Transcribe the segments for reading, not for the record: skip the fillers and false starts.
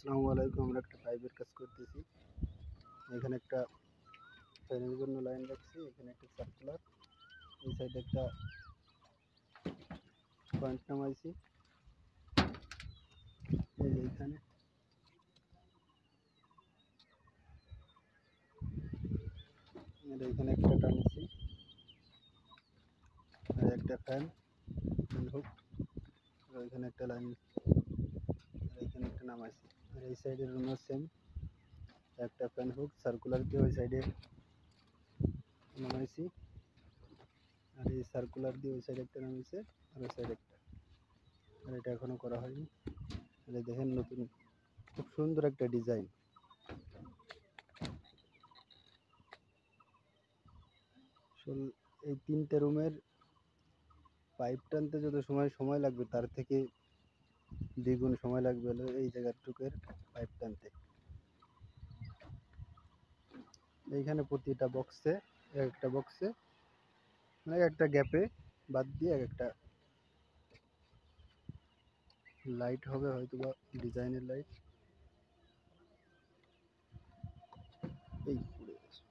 আসসালামু আলাইকুম। আমরা একটা পাইপের কাজ করতেছি। এখানে একটা ফ্যানের জন্য লাইন রাখছি, এখানে একটা সার্কুলার, এই সাইডে একটা পয়েন্ট নামাইছি। এই যে এখানে এখানে একটা টানছি, আর একটা ফ্যান হুক, আর এখানে একটা লাইন, আর এখানে একটা নামাইছি। আর এই সাইডের রুমও সেম, একটা ফ্যান হুক সার্কুলার দিয়ে ওই সাইডে নামাইছি, আর এই সার্কুলার দিয়ে ওই সাইডে একটা নামিয়েছে, আর ওই সাইডে একটা। আর এটা এখনো করা হয়নি। আর দেখেন নতুন, খুব সুন্দর একটা ডিজাইন। এই 3টে রুমের পাইপ টানতে যত সময় লাগবে তার থেকে দ্বিগুণ সময় লাগবে হলো এই জায়গাটুকের পাইপ টানতে। এইখানে প্রতিটা বক্সে একটা বক্সে মানে একটা গ্যাপে বাদ দিয়ে একটা লাইট হবে, হয়তো বা ডিজাইনের লাইট। এই পুড়ে গেছে।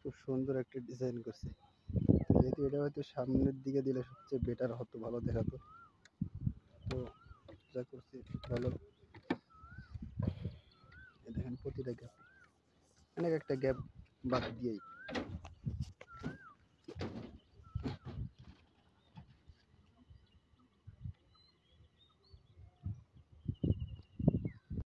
খুব সুন্দর একটা ডিজাইন করছে। যেহেতু এটা হয়তো সামনের দিকে দিলে সবচেয়ে বেটার হতো, ভালো দেখাতো, তো যা করছি ভালো। দেখেন প্রতিটা গ্যাপ, অনেক একটা গ্যাপ বাদ দিয়েই